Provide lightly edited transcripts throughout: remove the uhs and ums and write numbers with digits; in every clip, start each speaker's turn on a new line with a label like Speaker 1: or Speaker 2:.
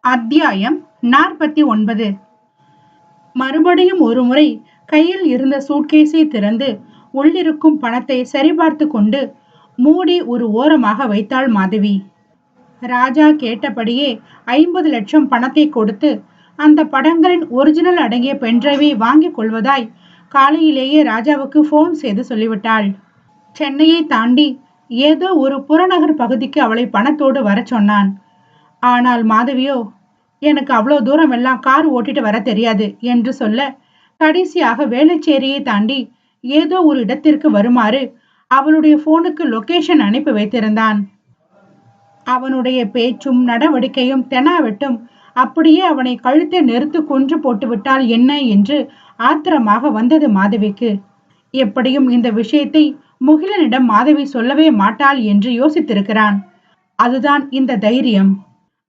Speaker 1: அத்தியாயம் 49. மறுபடியும் ஒருமுறை கையில் இருந்த சூட்கேஸை திறந்து உள்ளிருக்கும் பணத்தை சரிபார்த்து கொண்டு மூடி ஒரு ஓரமாக வைத்தாள் மாதவி. ராஜா கேட்டபடியே 50 லட்சம் பணத்தை கொடுத்து அந்த படங்களின் ஒரிஜினல் அடங்கிய பென்டிரைவை வாங்கிக் கொள்வதாய் காலையிலேயே ராஜாவுக்கு போன் செய்து சொல்லிவிட்டாள். சென்னையை தாண்டி ஏதோ ஒரு புறநகர் பகுதிக்கு அவளை பணத்தோடு வர சொன்னான். ஆனால் மாதவியோ, எனக்கு அவ்வளோ தூரம் எல்லாம் கார் ஓட்டிட்டு வர தெரியாது என்று சொல்ல, கடைசியாக வேளச்சேரியை தாண்டி ஏதோ ஒரு இடத்திற்கு வருமாறு அவளுடைய போனுக்கு லொகேஷன் அனுப்பி வைத்திருந்தான். அவனுடைய பேச்சும் நடவடிக்கையும் தெனாவெட்டும் அப்படியே அவனை கழுத்தை நெருத்து கொன்று போட்டு விட்டால் என்ன என்று ஆத்திரமாக வந்தது மாதவிக்கு. எப்படியும் இந்த விஷயத்தை முகிலனிடம் மாதவி சொல்லவே மாட்டாள் என்று யோசித்திருக்கிறான். அதுதான் இந்த தைரியம்.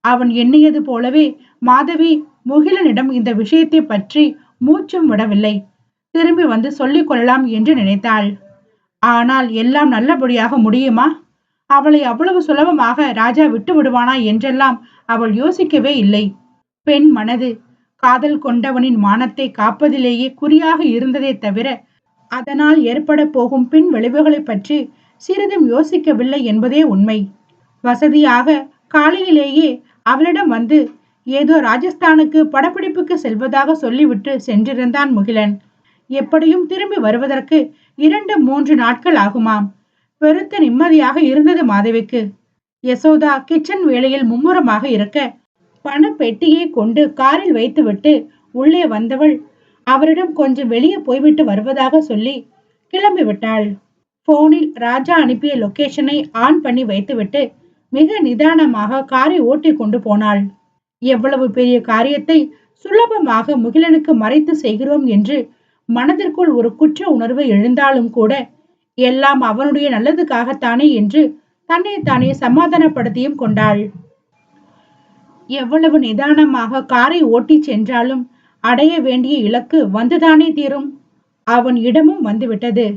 Speaker 1: அவன் எண்ணியது போலவே மாதவி முகிலனிடம் இந்த விஷயத்தை பற்றி மூச்சும் விடவில்லை. திரும்பி வந்து சொல்லிக் கொள்ளலாம் என்று நினைத்தாள். ஆனால் எல்லாம் நல்லபடியாக முடியுமா? அவளை அவ்வளவு சுலபமாக ராஜா விட்டு விடுவானா என்றெல்லாம் அவள் யோசிக்கவே இல்லை. பெண் மனது காதல் கொண்டவனின் மானத்தை காப்பதிலேயே குறியாக இருந்ததே தவிர அதனால் ஏற்பட போகும் பின் விளைவுகளை பற்றி சிறிதும் யோசிக்கவில்லை என்பதே உண்மை. வசதியாக காலையிலேயே அவளிடம் வந்து ஏதோ ராஜஸ்தானுக்கு படப்பிடிப்புக்கு செல்வதாக சொல்லிவிட்டு சென்றிருந்தான் முகிலன். எப்படியும் திரும்பி வருவதற்கு 2-3 நாட்கள் ஆகுமாம். பெருத்த நிம்மதியாக இருந்தது மாதவிக்கு. யசோதா கிச்சன் வேலையில் மும்முரமாக இருக்க பண பெட்டியை கொண்டு காரில் வைத்துவிட்டு உள்ளே வந்தவள் அவரிடம் கொஞ்சம் வெளியே போய்விட்டு வருவதாக சொல்லி கிளம்பி விட்டாள். போனில் ராஜா அனுப்பிய லொகேஷனை ஆன் பண்ணி வைத்துவிட்டு மிக நிதானமாக காரை ஓட்டி கொண்டு போனாள். எவ்வளவு பெரிய காரியத்தை சுலபமாக முகிலனுக்கு மறைத்து செய்கிறோம் என்று மனதிற்குள் ஒரு குற்ற உணர்வு எழுந்தாலும் கூட எல்லாம் அவனுடைய நல்லதுக்காகத்தானே என்று தன்னை தானே சமாதானப்படுத்தியும் கொண்டாள். எவ்வளவு நிதானமாக காரை ஓட்டி சென்றாலும் அடைய வேண்டிய இலக்கு வந்துதானே தீரும். அவன் இடமும் வந்துவிட்டது.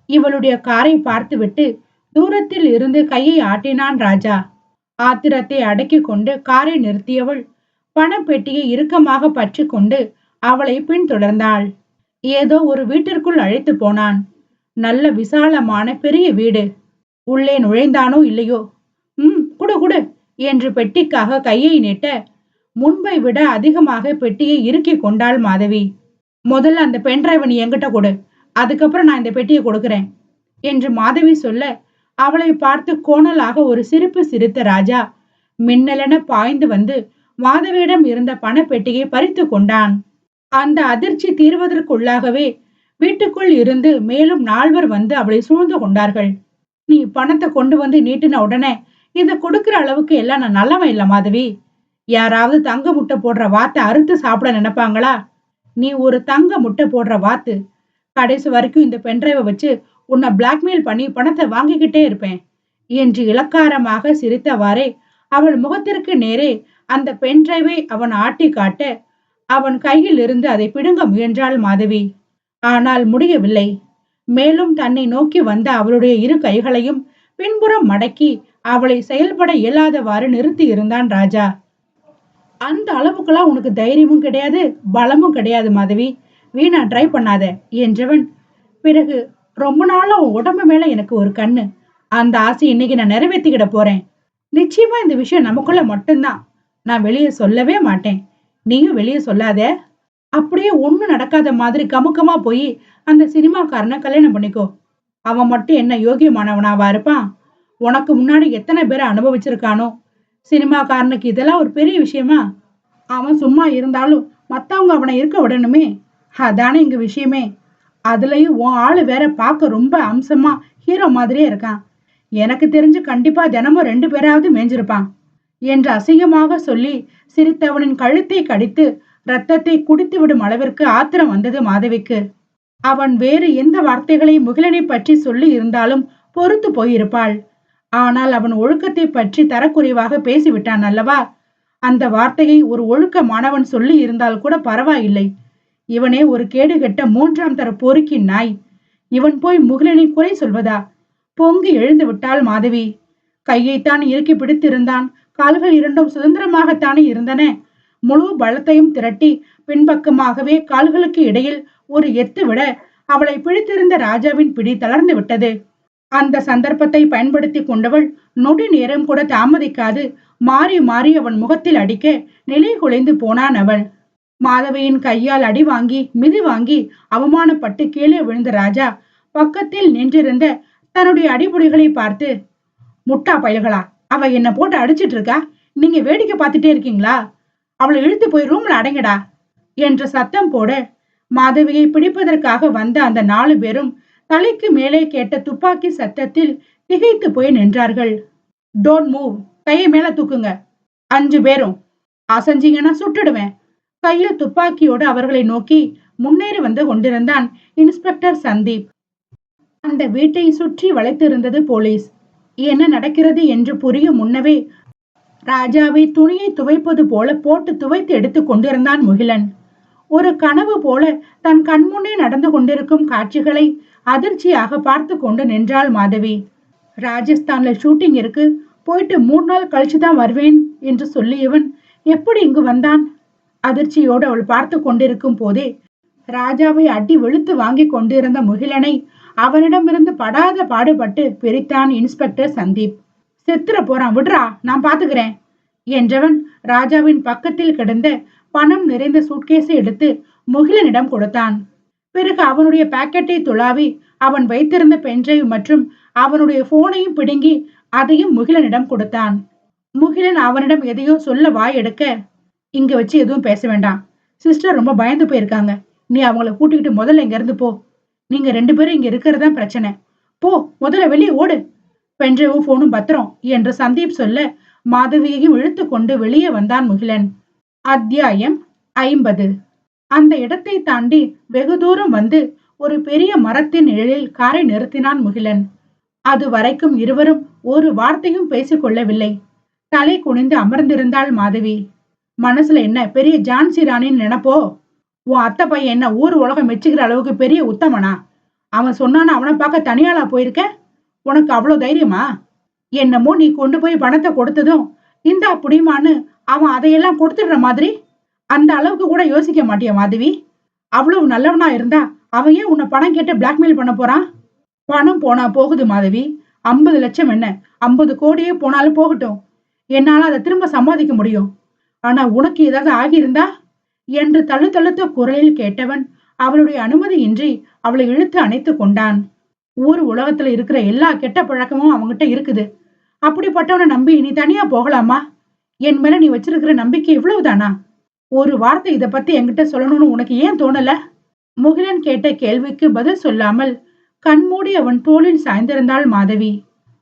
Speaker 1: இவளுடைய காரை பார்த்துவிட்டு தூரத்தில் இருந்து கையை ஆட்டினான் ராஜா. ஆத்திரத்தை அடக்கி கொண்டு காரை நிறுத்தியவள் பணப்பெட்டியை இறுக்கமாக பற்றி கொண்டு அவளை பின்தொடர்ந்தாள். ஏதோ ஒரு வீட்டிற்குள் அழைத்து போனான். நல்ல விசாலமான பெரிய வீடு. உள்ளே நுழைந்தானோ இல்லையோ, குடு குடு என்று பெட்டிக்காக கையை நீட்ட முன்பை விட அதிகமாக பெட்டியை இறுக்கி கொண்டாள் மாதவி. முதல்ல அந்த பென்டிரைவை நீ என்கிட்ட கொடு, அதுக்கப்புறம் நான் இந்த பெட்டியை கொடுக்கிறேன் என்று மாதவி சொல்ல, அவளை பார்த்து கோணலாக ஒரு சிரிப்பு சிரித்த ராஜா மின்னலென பாய்ந்து வந்து மாதவியிடம் இருந்த பணப்பெட்டியை பறித்து கொண்டான். அந்த அதிர்ச்சி தீர்வதற்குள்ளாகவே வீட்டுக்குள் இருந்து மேலும் 4 வந்து அவளை சூழ்ந்து கொண்டார்கள். நீ பணத்தை கொண்டு வந்து நீட்டின உடனே இதை கொடுக்கிற அளவுக்கு எல்லாம் நான் நல்லவன் இல்ல மாதவி. யாராவது தங்க முட்டை போடுற வாத்தை அறுத்து சாப்பிட நினைப்பாங்களா? நீ ஒரு தங்க முட்டை போடுற வாத்து. கடைசி வரைக்கும் இந்த பென்டிரைவை வச்சு உன்னை பிளாக்மெயில் பண்ணி பணத்தை வாங்கிக்கிட்டே இருப்பேன் என்று இலக்காரமாக சிரித்தவாறே அவள் முகத்திற்கு நேரே அந்த பென்டிரைவை அவன் ஆட்டி காட்ட அவன் கையில் இருந்து அதை பிடுங்க முயன்றாள் மாதவி. ஆனால் முடியவில்லை. மேலும் தன்னை நோக்கி வந்த அவளுடைய இரு கைகளையும் பின்புறம் மடக்கி அவளை செயல்பட இயலாதவாறு நிறுத்தி இருந்தான் ராஜா. அந்த அளவுக்குலாம் உனக்கு தைரியமும் கிடையாது, பலமும் கிடையாது மாதவி, வீணா ட்ரை பண்ணாத என்றவன் பிறகு, ரொம்ப நாளா உன் உடம்பு மேல எனக்கு ஒரு கண்ணு. அந்த ஆசை இன்னைக்கு நான் நிறைவேற்றிக்கிட போறேன். நிச்சயமா இந்த விஷயம் நமக்குள்ள மட்டும்தான். நான் வெளியே சொல்லவே மாட்டேன். நீயும் வெளியே சொல்லாத. அப்படியே ஒண்ணும் நடக்காத மாதிரி கமுக்கமா போய் அந்த சினிமாக்காரனை கல்யாணம் பண்ணிக்கோ. அவன் மட்டும் என்ன யோகியமானவனாவா இருப்பான்? உனக்கு முன்னாடி எத்தனை பேரை அனுபவிச்சிருக்கானோ. சினிமாக்காரனுக்கு இதெல்லாம் ஒரு பெரிய விஷயமா? அவன் சும்மா இருந்தாலும் மத்தவங்க அவனை இருக்க விடணுமே. அதானே இங்க விஷயமே. அதுலயும் உன் ஆளு வேற பார்க்க ரொம்ப அம்சமா ஹீரோ மாதிரியே இருக்கான். எனக்கு தெரிஞ்சு கண்டிப்பா தினமும் 2 பேராவது மேய்ஞ்சிருப்பான் என்று அசிங்கமாக சொல்லி சிரித்தவனின் கழுத்தை கடித்து ரத்தத்தை குடித்து விடும் அளவிற்கு ஆத்திரம் வந்தது மாதவிக்கு. அவன் வேறு எந்த வார்த்தைகளை முகிலனை பற்றி சொல்லி இருந்தாலும் பொறுத்து போயிருப்பாள். ஆனால் அவன் ஒழுக்கத்தை பற்றி தரக்குறைவாக பேசிவிட்டான் அல்லவா? அந்த வார்த்தையை ஒரு ஒழுக்கமானவன் சொல்லி இருந்தால் கூட பரவாயில்லை. இவனே ஒரு கேடுகெட்ட 3ஆம் தர பொறுக்கி நாய். இவன் போய் முகிலனை குறை சொல்வதா? பொங்கி எழுந்து விட்டாள் மாதவி. கையைத்தான் இறுக்கி பிடித்திருந்தான். கால்கள் இரண்டும் சுதந்திரமாகத்தானே இருந்தன. முழு பலத்தையும் திரட்டி பின்பக்கமாகவே கால்களுக்கு இடையில் ஒரு எத்து விட அவளை பிடித்திருந்த ராஜாவின் பிடி தளர்ந்து விட்டது. அந்த சந்தர்ப்பத்தை பயன்படுத்தி கொண்டவள் நொடி நேரம் கூட தாமதிக்காது மாறி மாறி அவன் முகத்தில் அடிக்க நிலை குலைந்து போனான் அவள். மாதவியின் கையால் அடி வாங்கி மிதி வாங்கி அவமானப்பட்டு கீழே விழுந்த ராஜா பக்கத்தில் நின்றிருந்த தன்னுடைய அடிபொடிகளை பார்த்து, முட்டா பயல்களா, அவ என்ன போட்டு அடிச்சிட்டு இருக்கா, நீங்க வேடிக்கை பார்த்துட்டே இருக்கீங்களா, அவளை இழுத்து போய் ரூம்ல அடங்கடா என்று சத்தம் போட, மாதவியை பிடிப்பதற்காக வந்த அந்த 4 பேரும் தலைக்கு மேலே கேட்ட துப்பாக்கி சத்தத்தில் திகைத்து போய் நின்றார்கள். டோன்ட் மூவ், கையை மேல தூக்குங்க, 5 பேரும், அசஞ்சிங்கன்னா சுட்டுடுவேன். கையில் துப்பாக்கியோடு அவர்களை நோக்கி முன்னேறி வந்து கொண்டிருந்தான் இன்ஸ்பெக்டர் சந்தீப். அந்த வீட்டை சுற்றி வளைத்திருந்தது போலீஸ். என்ன நடக்கிறது என்று புரியும் முன்னவே ராஜாவை துணியை துவைப்பது போல போட்டு துவைத்து எடுத்து கொண்டிருந்தான் முகிலன். ஒரு கனவு போல தன் கண்முன்னே நடந்து கொண்டிருக்கும் காட்சிகளை அதிர்ச்சியாக பார்த்து கொண்டு நின்றாள் மாதவி. ராஜஸ்தான்ல ஷூட்டிங் இருக்கு, போயிட்டு 3 நாள் கழிச்சுதான் வருவேன் என்று சொல்லியவன் எப்படி இங்கு வந்தான்? அதிர்ச்சியோடு அவள் பார்த்து கொண்டிருக்கும் போதே ராஜாவை அடி வெளுத்து வாங்கி கொண்டிருந்த முகிலனை அவனிடமிருந்து படாத பாடுபட்டு பிரித்தான் இன்ஸ்பெக்டர் சந்தீப். செத்துற போறான், விடுறா, நான் பாத்துக்கிறேன் என்றவன் ராஜாவின் பக்கத்தில் கிடந்த பணம் நிறைந்த சூட்கேஸை எடுத்து முகிலனிடம் கொடுத்தான். பிறகு அவனுடைய பாக்கெட்டை துளாவி அவன் வைத்திருந்த பென்டிரைவ் மற்றும் அவனுடைய போனையும் பிடுங்கி அதையும் முகிலனிடம் கொடுத்தான். முகிலன் அவனிடம் எதையோ சொல்ல வாய் எடுக்க, இங்க வச்சு எதுவும் பேச வேண்டாம், சிஸ்டர் ரொம்ப பயந்து போயிருக்காங்க, நீ அவங்கள கூட்டிக்கிட்டு முதல்ல இங்க இருந்து போ, நீங்க 2 பேரும் இங்க இருக்கிறது தான் பிரச்சனை, போ முதல்ல வெளியே ஓடு, பென்ட்ரைவும் போனும் பத்திரம் என்று சந்தீப் சொல்ல மாதவியையும் இழுத்து கொண்டு வெளியே வந்தான் முகிலன். அத்தியாயம் 50. அந்த இடத்தை தாண்டி வெகு தூரம் வந்து ஒரு பெரிய மரத்தின் நிழலில் காரை நிறுத்தினான் முகிலன். அது வரைக்கும் இருவரும் ஒரு வார்த்தையும் பேசிக்கொள்ளவில்லை. தலை குனிந்து அமர்ந்திருந்தாள் மாதவி. மனசுல என்ன பெரிய ஜான்சி ராணின்னு நினைப்போ? உன் அத்தை பையன் என்ன ஊர் உலகம் மெச்சுக்கிற அளவுக்கு பெரிய உத்தமனா? அவன் சொன்னான்னு அவனை பார்க்க தனியாளா போயிருக்க? உனக்கு அவ்வளவு தைரியமா? என்னமோ நீ கொண்டு போய் பணத்தை கொடுத்ததும் இந்த அப்படிமான்னு அவன் அதையெல்லாம் கொடுத்துடுற மாதிரி அந்த அளவுக்கு கூட யோசிக்க மாட்டியா மாதவி? அவ்வளவு நல்லவனா இருந்தா அவன் ஏன் உன்னை பணம் கேட்டு பிளாக்மெயில் பண்ண போறான்? பணம் போனா போகுது மாதவி, 50 லட்சம் என்ன 50 கோடியே போனாலும் போகட்டும், என்னால அதை திரும்ப சம்பாதிக்க முடியும். ஆனா உனக்கு ஏதாவது ஆகியிருந்தா என்று தழுத்தழுத்த குரலில் கேட்டவன் அவளுடைய அனுமதியின்றி அவளை இழுத்து அணைத்து கொண்டான். ஊர் உலகத்துல இருக்கிற எல்லா கெட்ட பழக்கமும் அவங்கிட்ட இருக்குது. அப்படிப்பட்டவனை நம்பி நீ தனியா போகலாமா? என் மேல நீ வச்சிருக்கிற நம்பிக்கை இவ்வளவுதானா? ஒரு வார்த்தை இதை பத்தி என்கிட்ட சொல்லணும்னு உனக்கு ஏன் தோணல? முகிலன் கேட்ட கேள்விக்கு பதில் சொல்லாமல் கண்மூடி அவன் தோளில் சாய்ந்திருந்தாள் மாதவி.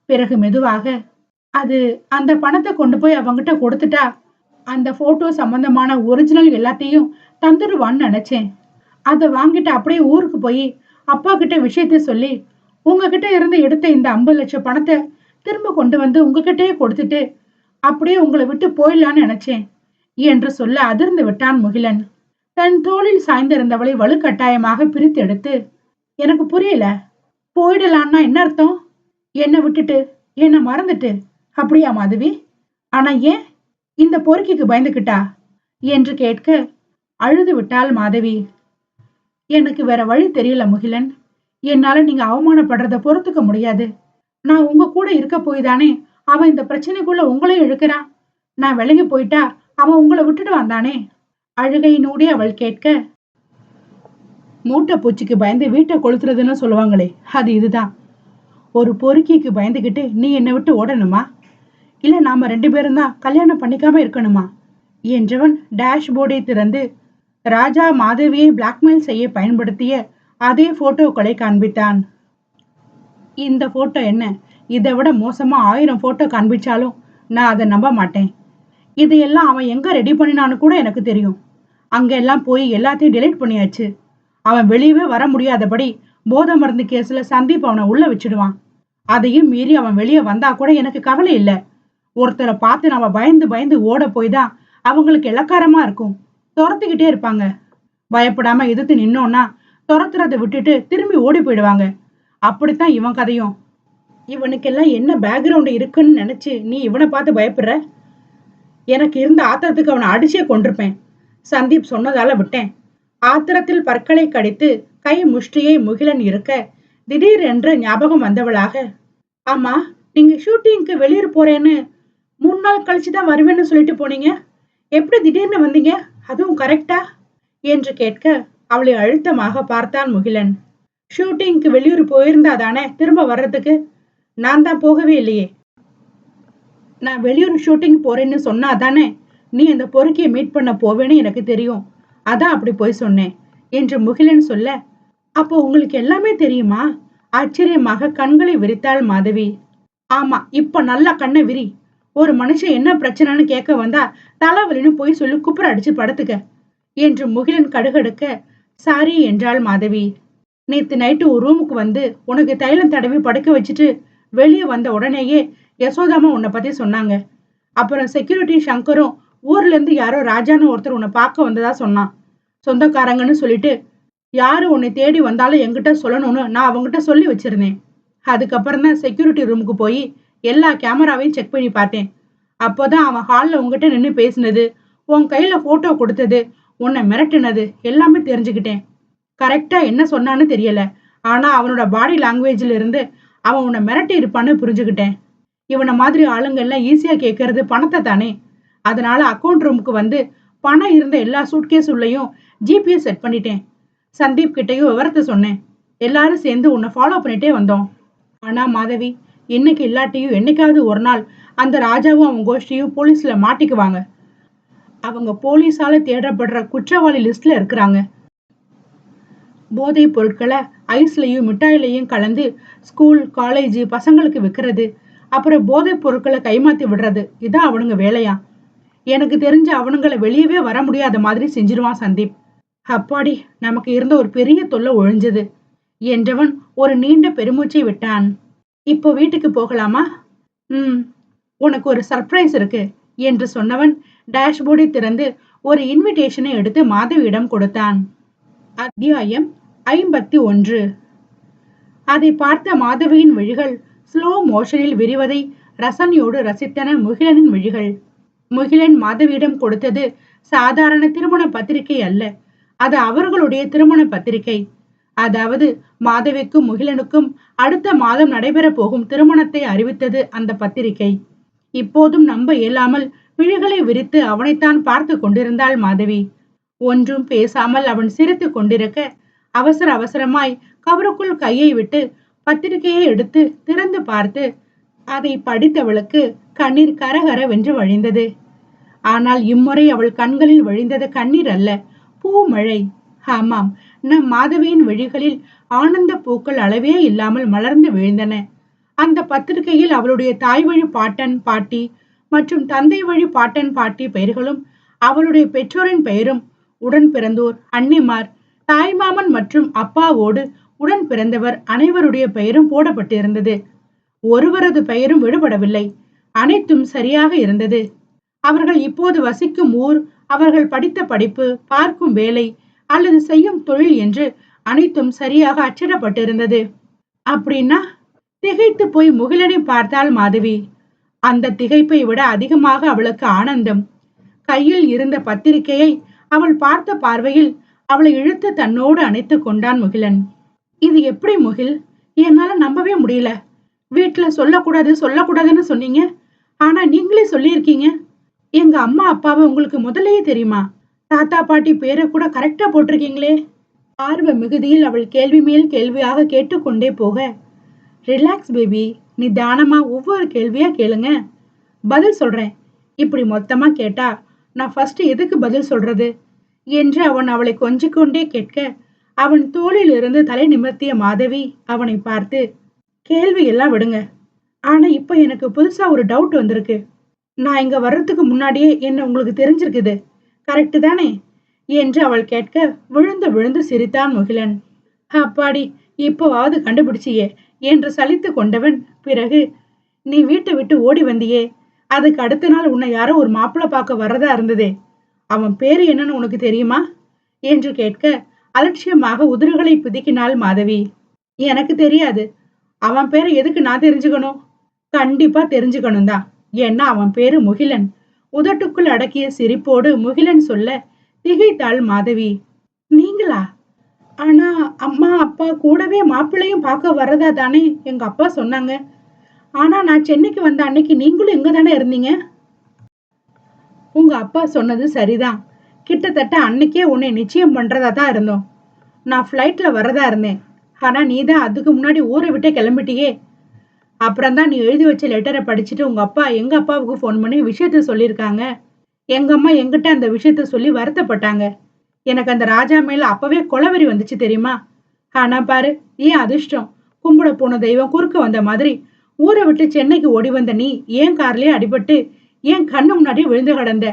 Speaker 1: பிறகு மெதுவாக, அது அந்த பணத்தை கொண்டு போய் அவங்கிட்ட கொடுத்துட்டா அந்த போட்டோ சம்பந்தமான ஒரிஜினல் எல்லாத்தையும் தந்துடுவான்னு நினைச்சேன். அதை வாங்கிட்டு அப்படியே ஊருக்கு போய் அப்பா கிட்ட விஷயத்த சொல்லி உங்ககிட்ட இருந்து எடுத்த இந்த 50 லட்சம் பணத்தை திரும்ப கொண்டு வந்து உங்ககிட்டயே கொடுத்துட்டு அப்படியே உங்களை விட்டு போயிடலான்னு நினைச்சேன் என்று சொல்ல அதிர்ந்து விட்டான் முகிலன். தன் தோளில் சாய்ந்திருந்தவளை வலுக்கட்டாயமாக பிரித்து எடுத்து, எனக்கு புரியல, போயிடலான்னா என்ன அர்த்தம்? என்னை விட்டுட்டு என்னை மறந்துட்டு அப்படியா மாதவி? ஆனா ஏன் இந்த பொறுக்கிக்கு பயந்துகிட்டா என்று கேட்க அழுது விட்டாள் மாதவி. எனக்கு வேற வழி தெரியல முகிலன், என்னால நீங்க அவமானப்படுறத பொறுத்துக்க முடியாது. நான் உங்க கூட இருக்க போய் தானே அவன் இந்த பிரச்சனைக்குள்ள உங்களையும் இழுக்கிறான். நான் விலகி போயிட்டா அவன் உங்களை விட்டுட்டு வந்தானே. அழுகை நூடி அவள் கேட்க, மூட்டை பூச்சிக்கு பயந்து வீட்டை கொளுத்துறதுன்னு சொல்லுவாங்களே, அது இதுதான். ஒரு பொறுக்கிக்கு பயந்துகிட்டு நீ என்னை விட்டு ஓடணுமா? இல்ல நாம 2 பேரும் தான் கல்யாணம் பண்ணிக்காம இருக்கணுமா என்றவன் டேஷ்போர்டை திறந்து ராஜா மாதவியை பிளாக்மெயில் செய்ய பயன்படுத்திய அதே போட்டோக்களை காண்பித்தான். இந்த போட்டோ என்ன, இதை விட மோசமா 1000 போட்டோ காண்பிச்சாலும் நான் அதை நம்ப மாட்டேன். இதையெல்லாம் அவன் எங்க ரெடி பண்ணினான்னு கூட எனக்கு தெரியும். அங்க எல்லாம் போய் எல்லாத்தையும் டிலீட் பண்ணியாச்சு. அவன் வெளியவே வர முடியாதபடி போதை மருந்து கேஸ்ல சந்தீப் அவனை உள்ள வச்சிடுவான். அதையும் மீறி அவன் வெளியே வந்தா கூட எனக்கு கவலை இல்லை. ஒருத்தரை பார்த்து நம்ம பயந்து பயந்து ஓட போய் தான் அவங்களுக்கு இளக்காரமா இருக்கும், துரத்துக்கிட்டே இருப்பாங்க. பயப்படாம எதிர்த்து நின்னோன்னா துரத்துறதை விட்டுட்டு திரும்பி ஓடி போயிடுவாங்க. அப்படித்தான் இவன் கதையும். இவனுக்கெல்லாம் என்ன பேக்ரவுண்ட் இருக்குன்னு நினைச்சு நீ இவனை பார்த்து பயப்படுற? எனக்கு இருந்த ஆத்திரத்துக்கு அவனை அடிச்சே கொண்டிருப்பேன். சந்தீப் சொன்னதால விட்டேன். ஆத்திரத்தில் பற்களை கடித்து கை முஷ்டியை முகிலன் இருக்க திடீரென்று ஞாபகம் வந்தவளாக, ஆமா, நீங்க ஷூட்டிங்க்கு வெளியூர் போறேன்னு 3 நாள் கழிச்சுதான் வருவேன்னு சொல்லிட்டு போனீங்க. எப்படி திடீர்னு வந்தீங்க? அதுவும் கரெக்டா என்று கேட்க அவளை அழுத்தமாக பார்த்தான் முகிலன். ஷூட்டிங்க்கு வெளியூர் போயிருந்தா தானே திரும்ப வர்றதுக்கு? நான் தான் போகவே இல்லையே. நான் வெளியூர் ஷூட்டிங் போறேன்னு சொன்னா தானே நீ அந்த பொறுக்கியை மீட் பண்ண போவேன்னு எனக்கு தெரியும். அதான் அப்படி போய் சொன்னேன் என்று முகிலன் சொல்ல, அப்போ உங்களுக்கு எல்லாமே தெரியுமா? ஆச்சரியமாக கண்களை விரித்தாள் மாதவி. ஆமா, இப்ப நல்லா கண்ணை விரி. ஒரு மனுஷன் என்ன பிரச்சனைன்னு கேட்க வந்தா தலைவலின்னு போய் சொல்லி குப்புற அடிச்சு படுத்துக்க என்று முகிலன் கடுகடுக்க, சாரி என்றாள் மாதவி. நேத்து நைட்டு ஒரு ரூமுக்கு வந்து உனக்கு தைலம் தடவி படுக்க வச்சுட்டு வெளியே வந்த உடனேயே யசோதாமா உன்னை பத்தி சொன்னாங்க. அப்புறம் செக்யூரிட்டி சங்கரும் ஊர்ல இருந்து யாரோ ராஜான்னு ஒருத்தர் உன்னை பார்க்க வந்ததா சொன்னான். சொந்தக்காரங்கன்னு சொல்லிட்டு யாரு உன்னை தேடி வந்தாலும் என்கிட்ட சொல்லணும்னு நான் அவங்ககிட்ட சொல்லி வச்சிருந்தேன். அதுக்கப்புறம் தான் செக்யூரிட்டி ரூமுக்கு போய் எல்லா கேமராவையும் செக் பண்ணி பார்த்தேன். அப்போதான் அவன் ஹால்ல உங்ககிட்ட நின்று பேசினது, உன் கையில போட்டோ கொடுத்தது, உன்னை மிரட்டினது எல்லாமே தெரிஞ்சுக்கிட்டேன். கரெக்டா என்ன சொன்னான்னு தெரியல, ஆனா அவனோட பாடி லாங்குவேஜ்ல இருந்து அவன் உன்னை மிரட்டி இருப்பான்னு புரிஞ்சுக்கிட்டேன். இவனை மாதிரி ஆளுங்க எல்லாம் ஈஸியா கேட்கறது பணத்தை தானே. அதனால அக்கௌண்ட் ரூமுக்கு வந்து பணம் இருந்த எல்லா சூட்கேஸ் உள்ளயும் ஜிபிஎஸ் செட் பண்ணிட்டேன். சந்தீப் கிட்டையும் விவரத்தை சொன்னேன். எல்லாரும் சேர்ந்து உன்னை ஃபாலோ பண்ணிட்டே வந்தோம். ஆனா மாதவி, இன்னைக்கு இல்லாட்டியும் என்னைக்காவது ஒரு நாள் அந்த ராஜாவும் அவன் கோஷ்டியும் போலீஸ்ல மாட்டிக்குவாங்க. அவங்க போலீஸால தேடப்படுற குற்றவாளி லிஸ்ட்ல இருக்கிறாங்க. போதைப் பொருட்களை ஐஸ்லயும் மிட்டாயிலையும் கலந்து ஸ்கூல் காலேஜ் பசங்களுக்கு விற்கிறது, அப்புறம் போதைப் பொருட்களை கைமாத்தி விடுறது, இதான் அவனுங்க வேலையா. எனக்கு தெரிஞ்ச அவனுங்களை வெளியவே வர முடியாத மாதிரி செஞ்சிருவான் சந்தீப். அப்பாடி, நமக்கு இருந்த ஒரு பெரிய தொல்லை ஒழிஞ்சது என்றவன் ஒரு நீண்ட பெருமூச்சை விட்டான். இப்போ வீட்டுக்கு போகலாமா? உனக்கு ஒரு சர்ப்ரைஸ் இருக்கு என்று சொன்னவன் டேஷ்போர்டை திறந்து ஒரு இன்விடேஷனை எடுத்து மாதவியிடம் கொடுத்தான். அத்தியாயம் 51. அதை பார்த்த மாதவியின் விழிகள் ஸ்லோ மோஷனில் விரிவதை ரசனையோடு ரசித்தன முகிலனின் விழிகள். முகிலன் மாதவியிடம் கொடுத்தது சாதாரண திருமண பத்திரிகை அல்ல, அது அவர்களுடைய திருமண பத்திரிகை. அதாவது மாதவிக்கும் முகிலனுக்கும் அடுத்த மாதம் நடைபெற போகும் திருமணத்தை அறிவித்தது அந்த பத்திரிகை. இப்போதும் நம்ப இயலாமல் விழிகளை விரித்து அவனைத்தான் பார்த்து கொண்டிருந்தாள் மாதவி. ஒன்றும் பேசாமல் அவன் சிரித்து கொண்டிருக்க அவசர அவசரமாய் கவருக்குள் கையை விட்டு பத்திரிகையை எடுத்து திறந்து பார்த்து அதை படித்தவளுக்கு கண்ணீர் கரகரவென்று வழிந்தது. ஆனால் இம்முறை அவள் கண்களில் வழிந்தது கண்ணீர் அல்ல, பூமழை. ஆமாம், நம் மாதவியின் விழிகளில் ஆனந்த பூக்கள் அளவே இல்லாமல் மலர்ந்து விழுந்தன. அந்த பத்திரிகையில் அவளுடைய தாய் வழி பாட்டன் பாட்டி மற்றும் தந்தை வழி பாட்டன் பாட்டி பெயர்களும் அவளுடைய பெற்றோரின் பெயரும் உடன் பிறந்தோர் அன்னிமார் தாய்மாமன் மற்றும் அப்பாவோடு உடன் பிறந்தவர் அனைவருடைய பெயரும் போடப்பட்டிருந்தது. ஒருவரது பெயரும் விடுபடவில்லை. அனைத்தும் சரியாக இருந்தது. அவர்கள் இப்போது வசிக்கும் ஊர், அவர்கள் படித்த படிப்பு, பார்க்கும் வேலை அல்லது செய்யும் தொழில் என்று அனைத்தும் சரியாக அச்சிடப்பட்டிருந்தது. அப்படின்னா? திகைத்து போய் முகிலனை பார்த்தாள் மாதவி. அந்த திகைப்பை விட அதிகமாக அவளுக்கு ஆனந்தம். கையில் இருந்த பத்திரிகையை அவள் பார்த்த பார்வையில் அவளை இழுத்து தன்னோடு அணைத்து கொண்டான் முகிலன். இது எப்படி முகில்? என்னால நம்பவே முடியல. வீட்டுல சொல்லக்கூடாது சொல்லக்கூடாதுன்னு சொன்னீங்க, ஆனா நீங்களே சொல்லியிருக்கீங்க. எங்க அம்மா அப்பாவை உங்களுக்கு முதல்லயே தெரியுமா? தாத்தா பாட்டி பேரை கூட கரெக்டா போட்டிருக்கீங்களே. ஆர்வ மிகுதியில் அவள் கேள்வி மேல் கேள்வியாக கேட்டுக்கொண்டே போக, ரிலாக்ஸ் பேபி, நிதானமா ஒவ்வொரு கேள்வியா கேளுங்க, பதில் சொல்றேன். இப்படி மொத்தமா கேட்டா நான் ஃபர்ஸ்ட் எதுக்கு பதில் சொல்றது என்று அவன் அவளை கொஞ்சிக் கொண்டே கேட்க, அவன் தோளில் இருந்து தலை நிமிர்த்திய மாதவி அவனை பார்த்து, கேள்வி எல்லாம் விடுங்க, ஆனா இப்ப எனக்கு புதுசா ஒரு டவுட் வந்திருக்கு. நான் இங்க வர்றதுக்கு முன்னாடியே என்ன உங்களுக்கு தெரிஞ்சிருக்குது, கரெக்டு தானே என்று அவள் கேட்க விழுந்து விழுந்து சிரித்தான் முகிலன். அப்பாடி, இப்போவாவது கண்டுபிடிச்சியே என்று சலித்து கொண்டவன் பிறகு, நீ வீட்டை விட்டு ஓடி வந்தியே, அதுக்கு அடுத்த நாள் உன்னை யாரோ ஒரு மாப்பிள்ளை பார்க்க வர்றதா இருந்ததே, அவன் பேரு என்னன்னு உனக்கு தெரியுமா என்று கேட்க அலட்சியமாக உதிர்களை பிதுக்கினாள் மாதவி. எனக்கு தெரியாது. அவன் பேரை எதுக்கு நான் தெரிஞ்சுக்கணும்? கண்டிப்பா தெரிஞ்சுக்கணும் தான். ஏன்னா அவன் பேரு முகிலன். உதட்டுக்குள் அடக்கிய சிரிப்போடு முகிலன் சொல்ல திகைத்தாள் மாதவி. நீங்களா? ஆனா அம்மா அப்பா கூடவே மாப்பிள்ளையும் பார்க்க வர்றதா தானே எங்க அப்பா சொன்னாங்க. ஆனா நான் சென்னைக்கு வந்த அன்னைக்கு நீங்களும் இங்க தானே இருந்தீங்க. உங்க அப்பா சொன்னது சரிதான். கிட்டத்தட்ட அன்னைக்கே உன்னை நிச்சயம் பண்றதா தான் இருந்தோம். நான் ஃப்ளைட்ல வரதா இருந்தேன். ஆனா நீ தான் அதுக்கு முன்னாடி ஊரை விட்டே கிளம்பிட்டியே. அப்புறம் தான் நீ எழுதி வச்ச லெட்டரை படிச்சுட்டு உங்க அப்பா எங்க அப்பாவுக்கு ஃபோன் பண்ணி விஷயத்த சொல்லியிருக்காங்க. எங்க அம்மா என்கிட்ட அந்த விஷயத்த சொல்லி வருத்தப்பட்டாங்க. எனக்கு அந்த ராஜா மேல அப்பவே கொலவெறி வந்துச்சு தெரியுமா? ஆனா பாரு, ஏன் அதிர்ஷ்டம், கும்பிட போன தெய்வம் குறுக்க வந்த மாதிரி ஊரை விட்டு சென்னைக்கு ஓடி வந்த நீ ஏன் கார்லயே அடிபட்டு ஏன் கண்ணு முன்னாடி விழுந்து கிடந்த.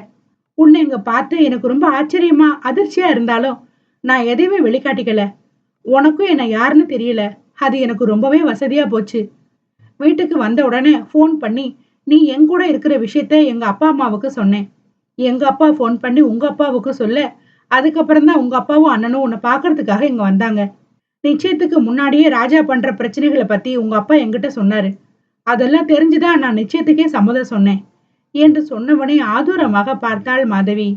Speaker 1: உன்னை இங்க பார்த்து எனக்கு ரொம்ப ஆச்சரியமா அதிர்ச்சியா இருந்தாலும் நான் எதையுமே வெளிக்காட்டிக்கல. உனக்கும் என்ன யாருன்னு தெரியல. அது எனக்கு ரொம்பவே வசதியா போச்சு. வீட்டுக்கு வந்த உடனே ஃபோன் பண்ணி நீ என் கூட இருக்கிற விஷயத்த எங்க அப்பா அம்மாவுக்கு சொன்னேன். எங்க அப்பா ஃபோன் பண்ணி உங்க அப்பாவுக்கு சொல்ல, அதுக்கப்புறம் தான் உங்க அப்பாவும் அண்ணனும் உன்னை பாக்குறதுக்காக இங்க வந்தாங்க. நிச்சயத்துக்கு முன்னாடியே ராஜா பண்ற பிரச்சனைகளை பத்தி உங்க அப்பா என்கிட்ட சொன்னாரு. அதெல்லாம் தெரிஞ்சுதான் நான் நிச்சயத்துக்கே சம்மதம் சொன்னேன் என்று சொன்னவனை ஆதூரமாக பார்த்தாள் மாதவி.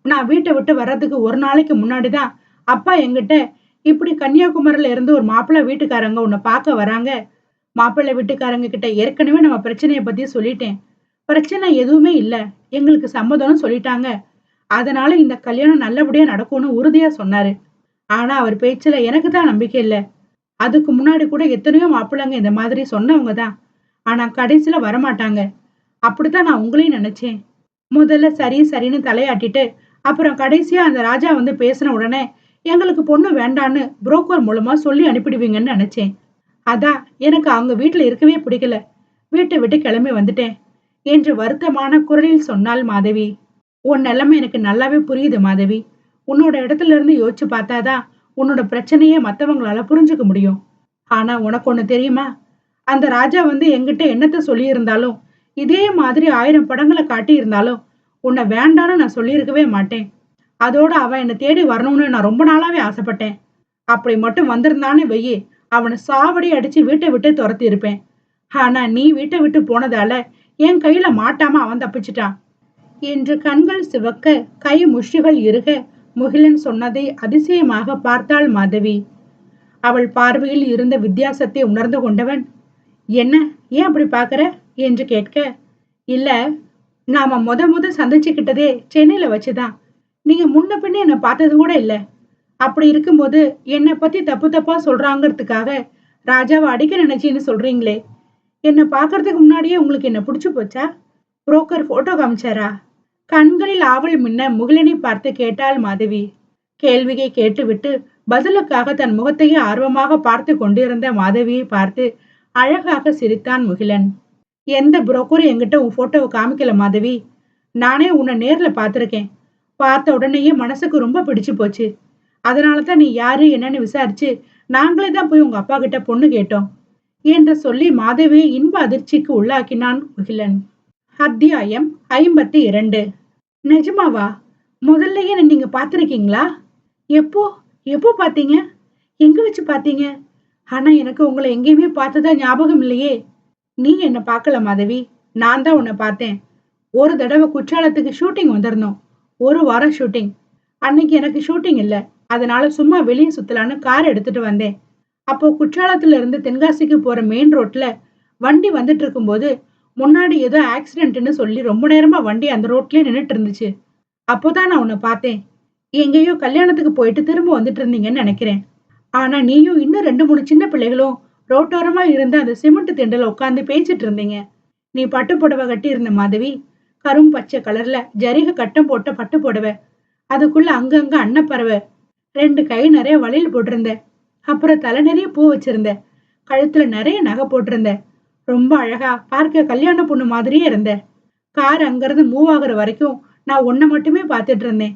Speaker 1: நான் வீட்டை விட்டு வர்றதுக்கு ஒரு நாளைக்கு முன்னாடிதான் அப்பா என்கிட்ட இப்படி கன்னியாகுமரியில இருந்து ஒரு மாப்பிள்ளை வீட்டுக்காரங்க உன்னை பார்க்க வராங்க. மாப்பிள்ளை வீட்டுக்காரங்க கிட்ட ஏற்கனவே நம்ம பிரச்சனைய பத்தி சொல்லிட்டேன். பிரச்சனை எதுவுமே இல்ல, எங்களுக்கு சம்மதம்னு சொல்லிட்டாங்க. அதனால இந்த கல்யாணம் நல்லபடியா நடக்கும்னு உறுதியா சொன்னாரு. ஆனா அவர் பேச்சுல எனக்கு தான் நம்பிக்கை இல்ல. அதுக்கு முன்னாடி கூட எத்தனையோ மாப்பிள்ளைங்க இந்த மாதிரி சொன்னவங்க தான். ஆனா கடைசியில வரமாட்டாங்க. அப்படித்தான் நான் உங்களையும் நினைச்சேன். முதல்ல சரி சரின்னு தலையாட்டிட்டு அப்புறம் கடைசியா அந்த ராஜா வந்து பேசின உடனே எங்களுக்கு பொண்ணு வேண்டான்னு புரோக்கர் மூலமா சொல்லி அனுப்பிடுவீங்கன்னு நினைச்சேன். அதான் எனக்கு அவங்க வீட்டுல இருக்கவே பிடிக்கல. வீட்டை விட்டு கிளம்பி வந்துட்டேன் என்று வருத்தமான குரலில் சொன்னாள் மாதவி. உன் நிலைமை எனக்கு நல்லாவே புரியுது மாதவி. உன்னோட இடத்துல இருந்து யோசிச்சு பார்த்தாதான் உன்னோட பிரச்சனையே மத்தவங்களால புரிஞ்சுக்க முடியும். ஆனா உனக்கு ஒண்ணு தெரியுமா? அந்த ராஜா வந்து என்கிட்ட என்னத்த சொல்லி இருந்தாலும் இதே மாதிரி 1000 படங்களை காட்டி இருந்தாலும் உன்னை வேண்டான்னு நான் சொல்லியிருக்கவே மாட்டேன். அதோட அவன் என்னை தேடி வரணும்னு நான் ரொம்ப நாளாவே ஆசைப்பட்டேன். அப்படி மட்டும் வந்திருந்தானே வெய்யி, அவனை சாவடி அடிச்சு வீட்டை விட்டு துரத்தி இருப்பேன். ஆனா நீ வீட்டை விட்டு போனதால என் கையில மாட்டாம அவன் தப்பிச்சிட்டான் என்று கண்கள் சிவக்க கை முஷ்டிகள் இறுக முகிலன் சொன்னதை அதிசயமாக பார்த்தாள் மாதவி. அவள் பார்வையில் இருந்த வித்தியாசத்தை உணர்ந்து கொண்டவன், என்ன ஏன் அப்படி பாக்குற என்று கேட்க, இல்ல நாம முத சந்திச்சுக்கிட்டதே சென்னையில வச்சுதான். நீங்க முன்ன பின்ன என்ன பார்த்தது கூட இல்ல. அப்படி இருக்கும்போது என்னை பத்தி தப்பு தப்பா சொல்றாங்கிறதுக்காக ராஜாவை அடிக்க நினைச்சின்னு சொல்றீங்களே, என்ன பாக்குறதுக்கு முன்னாடியே உங்களுக்கு என்ன பிடிச்சு போச்சா? புரோக்கர் போட்டோ காமிச்சாரா? கண்களில் ஆவல் மின்ன முகிலனை பார்த்து கேட்டாள் மாதவி. கேள்வியை கேட்டுவிட்டு பதிலுக்காக தன் முகத்தையே ஆர்வமாக பார்த்து கொண்டிருந்த மாதவியை பார்த்து அழகாக சிரித்தான் முகிலன். எந்த புரோக்கரும் என்கிட்ட உன் போட்டோவை காமிக்கல மாதவி. நானே உன்னை நேர்ல பார்த்திருக்கேன். பார்த்த உடனேயே மனசுக்கு ரொம்ப பிடிச்சு போச்சு. அதனாலதான் நீ யாரு என்னன்னு விசாரிச்சு நாங்களே தான் போய் உங்க அப்பா கிட்ட பொண்ணு கேட்டோம் என்று சொல்லி மாதவியை இன்ப அதிர்ச்சிக்கு உள்ளாக்கினான் முகிலன். அத்தியாயம் 52. நிஜமாவா? முதல்லயே நீங்க பாத்திருக்கீங்களா? எப்போ எப்போ பாத்தீங்க? எங்க வச்சு பாத்தீங்க? ஆனா எனக்கு உங்களை எங்கேயுமே பார்த்ததா ஞாபகம் இல்லையே. நீ என்ன பார்க்கல மாதவி, நான் தான் உன்னை பார்த்தேன். ஒரு தடவை குற்றாலத்துக்கு ஷூட்டிங் வந்திருந்தோம். ஒரு வாரம் ஷூட்டிங். அன்னைக்கு எனக்கு ஷூட்டிங் இல்ல. அதனால சும்மா வெளியே சுத்தலான்னு கார் எடுத்துட்டு வந்தேன். அப்போ குற்றாலத்துல இருந்து தென்காசிக்கு போற மெயின் ரோட்ல வண்டி வந்துட்டு இருக்கும்போது முன்னாடி ஏதோ ஆக்சிடென்ட்னு சொல்லி ரொம்ப நேரமா வண்டி அந்த ரோட்லயே நின்னுட்டு இருந்துச்சு. அப்போதான் நான் உன்னை பார்த்தேன். எங்கேயோ கல்யாணத்துக்கு போயிட்டு திரும்ப வந்துட்டு இருந்தீங்கன்னு நினைக்கிறேன். ஆனா நீயும் இன்னும் 2 3 சின்ன பிள்ளைகளும் ரோட்டோரமா இருந்த அந்த சிமெண்ட் திண்டல உட்காந்து பேசிட்டு இருந்தீங்க. நீ பட்டு புடவை கட்டி இருந்த மாதவி, கரும் பச்சை கலர்ல ஜரிக கட்டம் போட்ட பட்டு புடவை. அதுக்குள்ள அங்கங்க அன்னப்பறவை. 2 கை நிறைய வளையல் போட்டிருந்த. அப்புறம் தலை நிறைய பூ வச்சிருந்த. கழுத்துல நிறைய நகை போட்டிருந்த. ரொம்ப அழகா பார்க்க கல்யாண பொண்ணு மாதிரியே இருந்த. கார் அங்கிருந்து மூவ் ஆகுற வரைக்கும் நான் உன்னை மட்டுமே பார்த்துட்டு இருந்தேன்.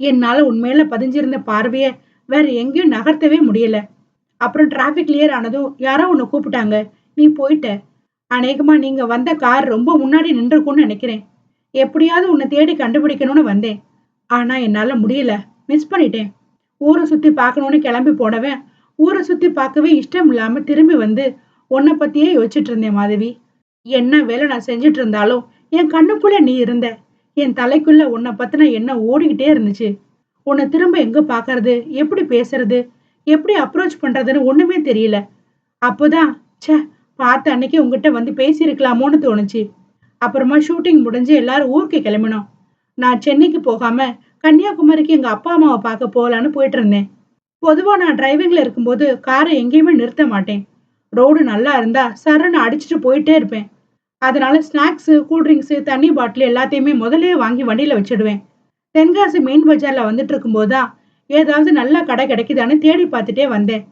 Speaker 1: என்னால உண்மையில பதிஞ்சிருந்த பார்வைய வேற எங்கேயும் நகர்த்தவே முடியல. அப்புறம் டிராபிக் கிளியர் ஆனதும் யாரோ உன்னை கூப்பிட்டாங்க. நீ போயிட்ட. அநேகமா நீங்க வந்த கார் ரொம்ப முன்னாடி நின்றுக்கும்னு நினைக்கிறேன். எப்படியாவது உன்னை தேடி கண்டுபிடிக்கணும்னு வந்தேன். ஆனா என்னால முடியல. மிஸ் பண்ணிட்டேன். ஊரை சுத்தி பார்க்கணும்னு கிளம்பி போனவன் ஊரை சுத்தி பார்க்கவே இஷ்டம் இல்லாம திரும்பி வந்து உன்னை பத்தியே யோசிச்சுட்டு இருந்தேன் மாதவி. என்ன வேலை நான் செஞ்சுட்டு இருந்தாலும் என் கண்ணுக்குள்ள நீ இருந்த. என் தலைக்குள்ள உன்னை பத்தின எண்ணம் ஓடிக்கிட்டே இருந்துச்சு. உன்னை திரும்ப எங்க பாக்குறது, எப்படி பேசுறது, எப்படி அப்ரோச் பண்றதுன்னு ஒண்ணுமே தெரியல. அப்போதான் ச்சே, பார்த்த அன்னைக்கு உங்ககிட்ட வந்து பேசியிருக்கலாமோன்னு தோணுச்சு. அப்புறமா ஷூட்டிங் முடிஞ்சு எல்லாரும் ஊருக்கு கிளம்பினோம். நான் சென்னைக்கு போகாம கன்னியாகுமரிக்கு எங்க அப்பா அம்மாவை பார்க்க போகலான்னு போயிட்டு இருந்தேன். பொதுவா நான் டிரைவிங்ல இருக்கும்போது காரை எங்கேயுமே நிறுத்த மாட்டேன். ரோடு நல்லா இருந்தா சரன்னு அடிச்சுட்டு போயிட்டே இருப்பேன். அதனால ஸ்நாக்ஸ், கூல்ட்ரிங்க்ஸ், தண்ணி பாட்டில் எல்லாத்தையுமே முதல்லயே வாங்கி வண்டியில வச்சிடுவேன். தென்காசி மெயின் பஜார்ல வந்துட்டு இருக்கும்போதுதான் ஏதாவது நல்ல கடை கிடைக்குதான்னு தேடி பார்த்துட்டே வந்தேன்.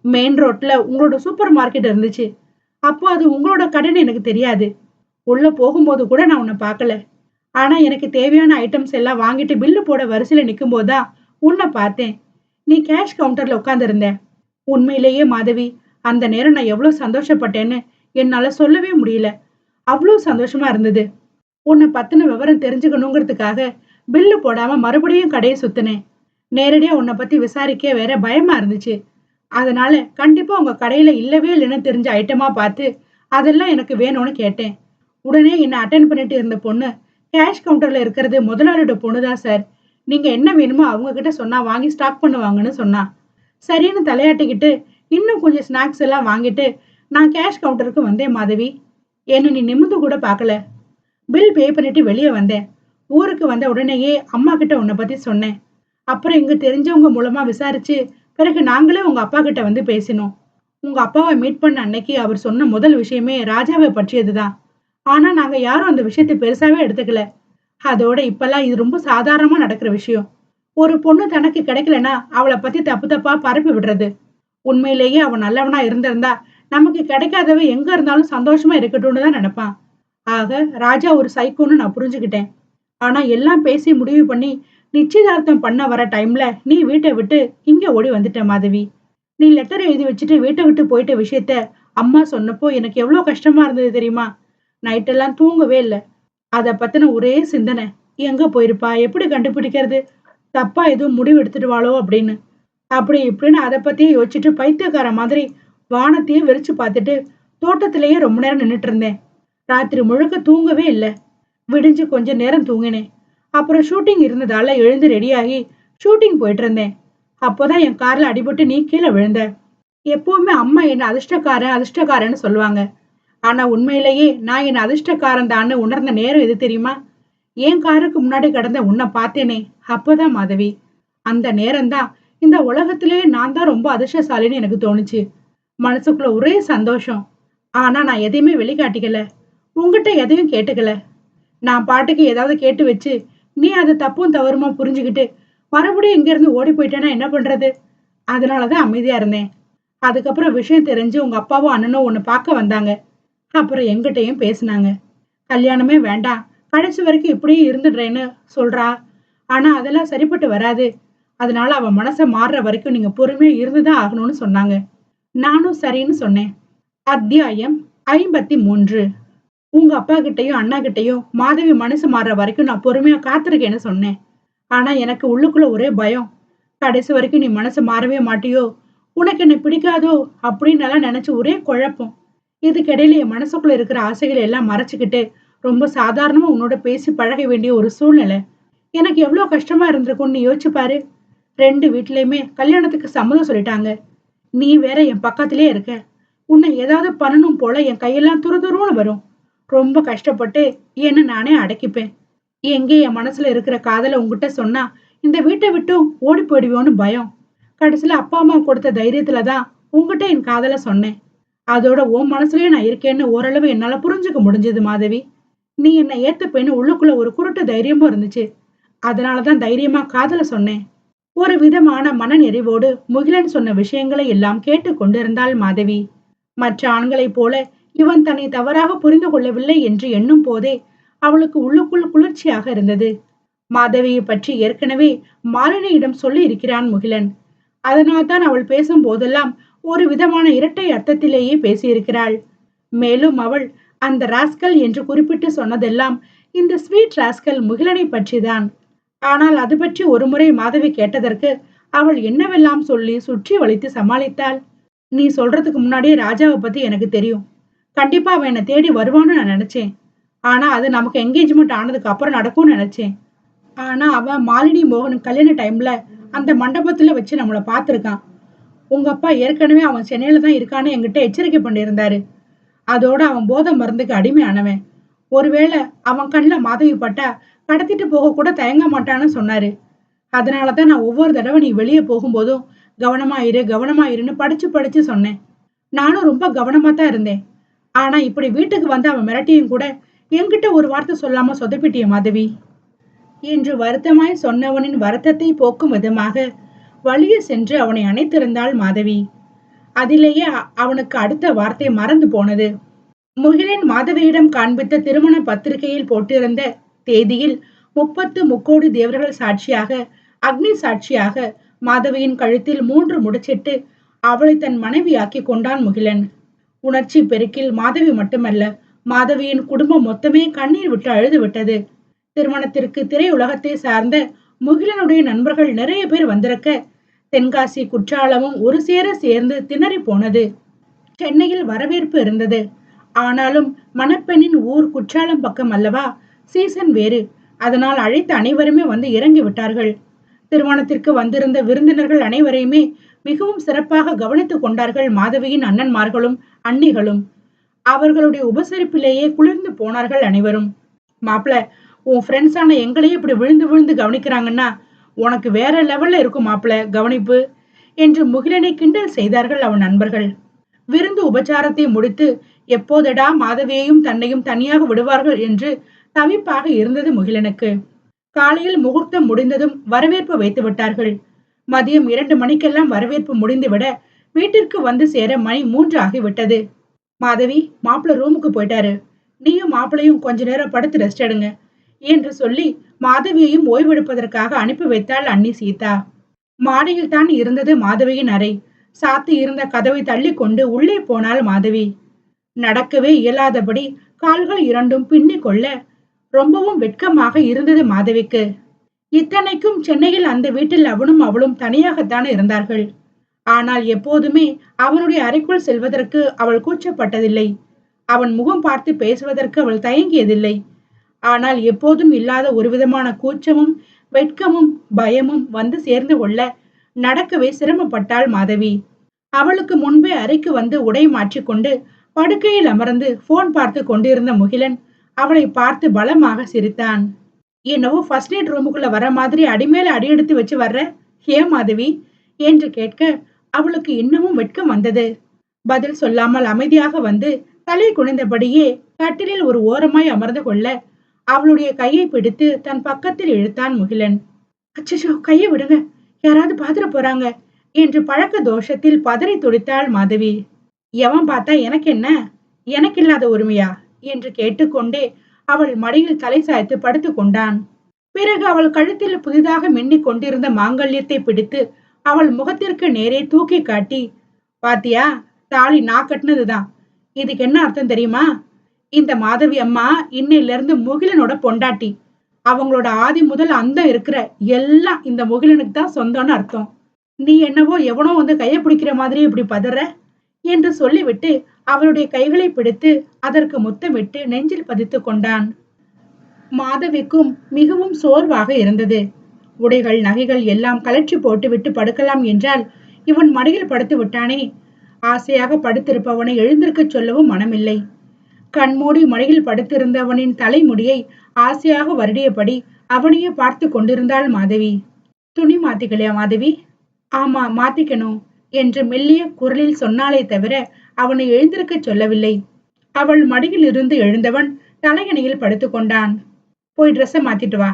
Speaker 1: மெயின் ரோட்ல உங்களோட சூப்பர் மார்க்கெட் இருந்துச்சு. அப்போ அது உங்களோட கடைன்னு எனக்கு தெரியாது. உள்ள போகும்போது கூட நான் உன்னை பார்க்கல. ஆனா எனக்கு தேவையான ஐட்டம்ஸ் எல்லாம் வாங்கிட்டு பில்லு போட வரிசையில நிக்கும் போதுதான் உன்னை பார்த்தேன். நீ கேஷ் கவுண்டர்ல உட்கார்ந்திருந்த. உண்மையிலேயே மாதவி, அந்த நேரம் நான் எவ்வளவு சந்தோஷப்பட்டேன்னு என்னால சொல்லவே முடியல. அவ்வளவு சந்தோஷமா இருந்தது. உன்னை பத்தின விவரம் தெரிஞ்சுக்கணுங்கிறதுக்காக பில்லு போடாம மறுபடியும் கடையை சுத்தினேன். நேரடியா உன்னை பத்தி விசாரிக்க வேற பயமா இருந்துச்சு. அதனால கண்டிப்பா உங்க கடையில இல்லவே இல்லைன்னு தெரிஞ்ச ஐட்டமா பார்த்து அதெல்லாம் எனக்கு வேணும்னு கேட்டேன். உடனே என்ன அட்டென்ட் பண்ணிட்டு இருந்த பொண்ணு, கேஷ் கவுண்டர்ல இருக்கிறது முதலாளியோட பொண்ணுதான் சார். நீங்க என்ன வேணுமோ அவங்க கிட்ட சொன்னா வாங்கி ஸ்டாக் பண்ணுவாங்கன்னு சொன்னா. சரின்னு தலையாட்டிக்கிட்டு இன்னும் கொஞ்சம் ஸ்நாக்ஸ் எல்லாம் வாங்கிட்டு நான் கேஷ் கவுண்டருக்கு வந்தேன் மாதவி. என்ன நீ நிமிந்து கூட பார்க்கல. பில் பே பண்ணிட்டு வெளியே வந்தேன். ஊருக்கு வந்த உடனேயே அம்மா கிட்ட உன்னை பத்தி சொன்னேன். அப்புறம் இங்க தெரிஞ்சவங்க மூலமா விசாரிச்சு பிறகு நாங்களே உங்க அப்பா கிட்ட வந்து பேசினோம். உங்க அப்பாவை மீட் பண்ண அன்னைக்கு அவர் சொன்ன முதல் விஷயமே ராஜாவை பற்றியதுதான். ஆனா நாங்க யாரும் அந்த விஷயத்தை பெருசாவே எடுத்துக்கல. அதோட இப்பெல்லாம் இது ரொம்ப சாதாரணமா நடக்கிற விஷயம். ஒரு பொண்ணு தனக்கு கிடைக்கலனா அவளை பத்தி தப்பு தப்பா பரப்பி விடுறது. உண்மையிலேயே அவன் நல்லவனா இருந்திருந்தா நமக்கு கிடைக்காதவ எங்க இருந்தாலும் சந்தோஷமா இருக்கட்டும்னு தான் நினைப்பான். ஆக ராஜா ஒரு சைக்கோன்னு நான் புரிஞ்சுக்கிட்டேன். ஆனா எல்லாம் பேசி முடிவு பண்ணி நிச்சயதார்த்தம் பண்ண வர டைம்ல நீ வீட்டை விட்டு இங்க ஓடி வந்துட்ட மாதவி. நீ லெட்டர் எழுதி வச்சுட்டு வீட்டை விட்டு போயிட்ட விஷயத்த அம்மா சொன்னப்போ எனக்கு எவ்வளவு கஷ்டமா இருந்தது தெரியுமா? நைட்டெல்லாம் தூங்கவே இல்லை. அத பத்தின ஒரே சிந்தனை. எங்க போயிருப்பா, எப்படி கண்டுபிடிக்கிறது, தப்பா எதுவும் முடிவு எடுத்துடுவாளோ அப்படின்னு. அப்படி இப்படின்னு அதை பத்தியே யோசிச்சுட்டு பைத்தியக்கார மாதிரி வானத்தையே வெறிச்சு பார்த்துட்டு தோட்டத்திலேயே ரொம்ப நேரம் நின்னுட்டு இருந்தேன். ராத்திரி முழுக்க தூங்கவே இல்லை. விடிஞ்சு கொஞ்ச நேரம் தூங்கினேன். அப்புறம் ஷூட்டிங் இருந்ததால எழுந்து ரெடியாகி ஷூட்டிங் போயிட்டு இருந்தேன். அப்போதான் என் கார்ல அடிபட்டு நீ கீழே விழுந்த. எப்பவுமே அம்மா என்ன அதிர்ஷ்டக்காரன் அதிர்ஷ்டக்காரன்னு சொல்லுவாங்க. ஆனா உண்மையிலேயே நான் என்ன அதிர்ஷ்டக்காரன் தான்னு உணர்ந்த நேரம் எது தெரியுமா? என் காருக்கு முன்னாடி கடந்த உன்னை பார்த்தேனே, அப்பதான் மாதவி. அந்த நேரம்தான் இந்த உலகத்திலேயே நான் தான் ரொம்ப அதிர்ஷ்டசாலின்னு எனக்கு தோணுச்சு. மனசுக்குள்ள ஒரே சந்தோஷம். ஆனா நான் எதையுமே வெளிக்காட்டிக்கல. உங்ககிட்ட எதையும் கேட்டுக்கல. நான் பாட்டுக்கு ஏதாவது கேட்டு வச்சு நீ அதை தப்பும் தவறுமா புரிஞ்சுக்கிட்டு மறுபடியும் இங்க இருந்து ஓடி போயிட்டேன்னா என்ன பண்றது? அதனாலதான் அமைதியா இருந்தேன். அதுக்கப்புறம் விஷயம் தெரிஞ்சு உங்க அப்பாவும் அண்ணனும் உன்னை பார்க்க வந்தாங்க. அப்புறம் எங்கிட்டயும் பேசினாங்க. கல்யாணமே வேண்டாம், கடைசி வரைக்கும் இப்படியே இருந்துடுறேன்னு சொல்றா. ஆனா அதெல்லாம் சரிப்பட்டு வராது. அதனால அவ மனச மாறுற வரைக்கும் நீங்க பொறுமையா இருந்துதான் ஆகணும்னு சொன்னாங்க. நானும் சரின்னு சொன்னேன். அத்தியாயம் 53. உங்க அப்பா கிட்டயும் அண்ணா கிட்டயும் மாதவி மனசு மாறுற வரைக்கும் நான் பொறுமையா காத்திருக்கேன்னு சொன்னேன். ஆனா எனக்கு உள்ளுக்குள்ள ஒரே பயம். கடைசி வரைக்கும் நீ மனசு மாறவே மாட்டியோ, உனக்கு என்ன பிடிக்காதோ அப்படின்னு எல்லாம் நினைச்சு ஒரே குழப்பம். இதுக்கிடையில என் மனசுக்குள்ள இருக்கிற ஆசைகளை எல்லாம் மறைச்சுக்கிட்டு ரொம்ப சாதாரணமா உன்னோட பேசி பழக வேண்டிய ஒரு சூழ்நிலை. எனக்கு எவ்வளவு கஷ்டமா இருந்திருக்கும்னு நீ யோசிச்சு பாரு. 2 வீட்லயுமே கல்யாணத்துக்கு சம்மதம் சொல்லிட்டாங்க. நீ வேற என் பக்கத்திலே இருக்க. உன்னை ஏதாவது பண்ணணும் போல என் கையெல்லாம் துருதுருன்னு வரும். ரொம்ப கஷ்டப்பட்டு என்ன நானே அடக்கிப்பேன். எங்கே என் மனசுல இருக்கிற காதலை உங்ககிட்ட சொன்னா இந்த வீட்டை விட்டும் ஓடி போயிடுவோன்னு பயம். கடைசியில அப்பா அம்மா கொடுத்த தைரியத்துலதான் உங்ககிட்ட என் காதலை சொன்னேன். அதோட உன் மனசுலயே நான் இருக்கேன்னு ஓரளவு என்னால புரிஞ்சுக்க முடிஞ்சது மாதவி. நீ என்னை ஏத்துப்பேன்னு உள்ளுக்குள்ள ஒரு குருட்டு தைரியமும் இருந்துச்சு. அதனாலதான் தைரியமா காதல சொன்னேன். ஒரு விதமான மனநெறிவோடு முகிலன் சொன்ன விஷயங்களை எல்லாம் கேட்டு கொண்டிருந்தாள் மாதவி. மற்ற ஆண்களைப் போல இவன் தன்னை தவறாக புரிந்து கொள்ளவில்லை என்று எண்ணும் போதே அவளுக்கு உள்ளுக்குள் குளிர்ச்சியாக இருந்தது. மாதவியை பற்றி ஏற்கனவே மாலினியிடம் சொல்லி இருக்கிறான் முகிலன். அதனால்தான் அவள் பேசும் போதெல்லாம் ஒரு விதமான இரட்டை அர்த்தத்திலேயே பேசியிருக்கிறாள். மேலும் அவள் அந்த ராஸ்கல் என்று குறிப்பிட்டு சொன்னதெல்லாம் இந்த ஸ்வீட் ராஸ்கல் முகிலனை பற்றிதான். ஆனால் அது பற்றி ஒருமுறை மாதவி கேட்டதற்கு அவள் என்னவெல்லாம் சொல்லி சுற்றி வளைத்து சமாளித்தாள். நீ சொல்றதுக்கு முன்னாடியே ராஜாவை பத்தி எனக்கு தெரியும். கண்டிப்பா அவன் என்னை தேடி வருவான்னு நான் நினைச்சேன். ஆனா அது நமக்கு என்கேஜ்மெண்ட் ஆனதுக்கு அப்புறம் நடக்கும்னு நினைச்சேன். ஆனா அவன் மாலினி மோகன் கல்யாண டைம்ல அந்த மண்டபத்துல வச்சு நம்மள பார்த்திருக்கான். உங்க அப்பா ஏற்கனவே அவன் சென்னையில தான் இருக்கான்னு என்கிட்ட எச்சரிக்கை பண்ணியிருந்தாரு. அதோட அவன் போதை மருந்துக்கு அடிமையானவன். ஒருவேளை அவன் கண்ணுல மாதவி பட்டா கடத்திட்டு போக கூட தயங்க மாட்டான்னு சொன்னாரு. அதனாலதான் நான் ஒவ்வொரு தடவை நீ வெளியே போகும்போதும் கவனமா இரு கவனமா இருன்னு படிச்சு படிச்சு சொன்னேன். நானும் ரொம்ப கவனமா தான் இருந்தேன். ஆனா இப்படி வீட்டுக்கு வந்து அவன் மிரட்டியும் கூட என்கிட்ட ஒரு வார்த்தை சொல்லாம சொதப்பிட்டிய மாதவி என்று வருத்தமாய் சொன்னவனின் வருத்தத்தை போக்கும் விதமாக வழியே சென்று அவனை அணைத்திருந்தாள் மாதவி. அதிலேயே அவனுக்கு அடுத்த வார்த்தை மறந்து போனது. முகிலன் மாதவியிடம் காண்பித்த திருமண பத்திரிகையில் போட்டிருந்த தேதியில் 30 முக்கோடி தேவர்கள் சாட்சியாக அக்னி சாட்சியாக மாதவியின் கழுத்தில் 3 முடிச்சிட்டு அவளை தன் மனைவியாக்கி கொண்டான் முகிலன். உணர்ச்சி பெருக்கில் மாதவி மட்டுமல்ல, மாதவியின் குடும்பம் மொத்தமே கண்ணீர் விட்டு அழுது விட்டது. திருமணத்திற்கு திரையுலகத்தை சார்ந்த முகிலனுடைய நண்பர்கள் நிறைய பேர் வந்திருக்க தென்காசி குற்றாலமும் ஒரு சேர சேர்ந்து திணறி போனது. சென்னையில் வரவேற்பு இருந்தது. ஆனாலும் மணப்பெண்ணின் ஊர் குற்றாலம் பக்கம் அல்லவா, சீசன் வேறு. அதனால் அழைத்த அனைவருமே வந்து இறங்கி விட்டார்கள். திருமணத்திற்கு வந்திருந்த விருந்தினர்கள் அனைவரையுமே மிகவும் சிறப்பாக கவனித்துக் கொண்டார்கள் மாதவியின் அண்ணன்மார்களும் அண்ணிகளும். அவர்களுடைய உபசரிப்பிலேயே குளிர்ந்து போனார்கள் அனைவரும். மாப்பிள, உன் ஃப்ரெண்ட்ஸான எங்களையே இப்படி விழுந்து விழுந்து கவனிக்கிறாங்கன்னா உனக்கு வேற லெவல்ல இருக்கும் மாப்பிள கவனிப்பு என்று முகிலனை கிண்டல் செய்தார்கள் அவன் நண்பர்கள். விருந்து உபச்சாரத்தை முடித்து எப்போதடா மாதவியையும் தன்னையும் தனியாக விடுவார்கள் என்று தவிப்பாக இருந்தது முகிலனுக்கு. காலையில் முகூர்த்தம் முடிந்ததும் வரவேற்பு வைத்து விட்டார்கள். மதியம் 2 மணிக்கெல்லாம் வரவேற்பு முடிந்துவிட வீட்டிற்கு வந்து சேர மணி 3 ஆகிவிட்டது. மாதவி, மாப்பிள்ள ரூமுக்கு போயிட்டாரு. நீயும் மாப்பிளையும் கொஞ்ச நேரம் படுத்து ரெஸ்ட் எடுங்க என்று சொல்லி மாதவியையும் ஓய்வெடுப்பதற்காக அனுப்பி வைத்தாள் அண்ணி சீதா. மாடியில் தான் இருந்தது மாதவியின் அறை. சாத்தி இருந்த கதவை தள்ளி கொண்டு உள்ளே போனாள் மாதவி. நடக்கவே இயலாதபடி கால்கள் இரண்டும் பின்னி கொள்ள ரொம்பவும் வெட்கமாக இருந்தது மாதவிக்கு. இத்தனைக்கும் சென்னையில் அந்த வீட்டில் அவனும் அவளும் தனியாகத்தான் இருந்தார்கள். ஆனால் எப்போதுமே அவனுடைய அறைக்குள் செல்வதற்கு அவள் கூச்சப்பட்டதில்லை. அவன் முகம் பார்த்து பேசுவதற்கு அவள் தயங்கியதில்லை. ஆனால் எப்போதும் இல்லாத ஒரு விதமான கூச்சமும் வெட்கமும் பயமும் வந்து சேர்ந்து கொள்ள நடக்கவே சிரமப்பட்டாள் மாதவி. அவளுக்கு முன்பே அறைக்கு வந்து உடை மாற்றிக்கொண்டு படுக்கையில் அமர்ந்து போன் பார்த்து கொண்டிருந்த முகிலன் அவளை பார்த்து பலமாக சிரித்தான். என்னவோ ஃபர்ஸ்ட் நைட் ரூமுக்குள்ள வர மாதிரி அடிமேல அடி எடுத்து வச்சு வர்ற ஏன் மாதவி என்று கேட்க அவளுக்கு இன்னமும் வெட்கம் வந்தது. பதில் சொல்லாமல் அமைதியாக வந்து தலை குனிந்தபடியே கட்டிலில் ஒரு ஓரமாய் அமர்ந்து கொள்ள அவளுடைய கையை பிடித்து தன் பக்கத்தில் இழுத்தான் முகிலன். அச்சோ, கையை விடுங்க, யாராவது பாத்துட போறாங்க என்று பழக்க தோஷத்தில் பதறி துடித்தாள் மாதவி. எவன் பார்த்தா எனக்கு என்ன, எனக்கு இல்லாத உரிமையா என்று கேட்டுக்கொண்டே அவள் மடியில் தலை சாய்த்து படுத்து கொண்டான். பிறகு அவள் கழுத்தில் புதிதாக மின்னிக் கொண்டிருந்த மாங்கல்யத்தை பிடித்து அவள் முகத்திற்கு நேரே தூக்கி காட்டி, பாத்தியா, தாலி நான் கட்டினதுதான். இதுக்கு என்ன அர்த்தம் தெரியுமா? இந்த மாதவி அம்மா இன்னையில இருந்து முகிலனோட பொண்டாட்டி. அவங்களோட ஆதி முதல் அந்த இருக்கிற எல்லாம் இந்த முகிலனுக்கு தான் சொந்தம்னு அர்த்தம். நீ என்னவோ எவனோ வந்து கையை பிடிக்கிற மாதிரி இப்படி பதற என்று சொல்லிவிட்டு அவளுடைய கைகளை பிடித்து அதற்கு முத்தமிட்டு நெஞ்சில் பதித்து கொண்டான். மாதவிக்கும் மிகவும் சோர்வாக இருந்தது. உடைகள் நகைகள் எல்லாம் கலற்றி போட்டுவிட்டு படுக்கலாம் என்றால் இவன் மடியில் படுத்து விட்டானே. ஆசையாக படுத்திருப்பவனை எழுந்திருக்க சொல்லவும் மனமில்லை. கண்மூடி மடியில் படுத்திருந்தவனின் தலைமுடியை ஆசையாக வருடியபடி அவனையே பார்த்து கொண்டிருந்தாள் மாதவி. துணி மாத்திக்கலையா மாதவி? ஆமா, மாத்திக்கணும் என்று மெல்லிய குரலில் சொன்னாலே தவிர அவனை எழுந்திருக்க சொல்லவில்லை. அவள் மடியில் இருந்து எழுந்தவன் தலையணையில் படுத்துக் கொண்டான். போய் ட்ரெஸ்ஸை மாத்திட்டு வா.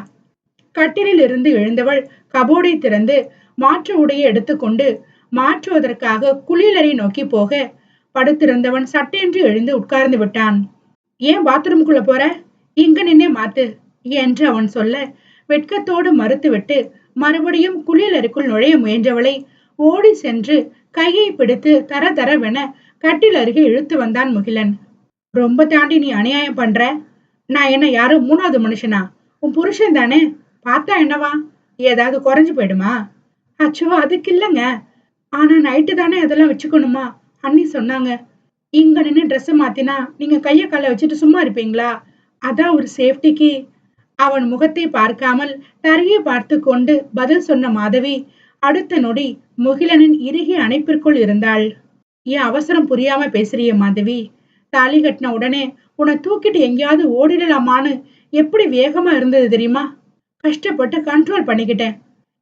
Speaker 1: கட்டிலில் இருந்து எழுந்தவள் கபோர்டை திறந்து மாற்று உடையை எடுத்துக்கொண்டு மாற்றுவதற்காக குளியலறை நோக்கி போக படுத்திருந்தவன் சட்டென்று எழுந்து உட்கார்ந்து விட்டான். ஏன் பாத்ரூமுக்குள்ள போற? இங்க நின்னே மாத்து என்று அவன் சொல்ல வெட்கத்தோடு மறுத்துவிட்டு மறுபடியும் குளியலறைக்குள் நுழைய முயன்றவளை ஓடி சென்று கையை பிடித்து தர தரவென கட்டில் அருகே இழுத்து வந்தான் முகிலன். ரொம்ப தாண்டி நீ அநியாயம் பண்ற. நான் என்ன யாரும் 3வது மனுஷனா? உன் புருஷன் தானே, பார்த்தா என்னவா? ஏதாவது குறைஞ்சு போயிடுமா? அச்சோ, அதுக்கு இல்லைங்க. ஆனா நைட்டு தானே அதெல்லாம் வச்சுக்கணுமா? அண்ணி சொன்னாங்க. இங்க நின்று ட்ரெஸ் மாத்தினா நீங்க கைய கால வச்சுட்டு சும்மா இருப்பீங்களா? அதான் ஒரு சேஃப்டிக்கு அவன் முகத்தை பார்க்காமல் தரையை பார்த்து கொண்டு பதில் சொன்ன மாதவி அடுத்த நொடி முகிலனின் இறுகிய அணைப்பிற்குள் இருந்தாள். ஏன் அவசரம் புரியாம பேசுறிய மாதவி? தாலி கட்டின உடனே உன்னை தூக்கிட்டு எங்கேயாவது ஓடிடலாமான்னு எப்படி வேகமா இருந்தது தெரியுமா? கஷ்டப்பட்டு கண்ட்ரோல் பண்ணிக்கிட்டேன்.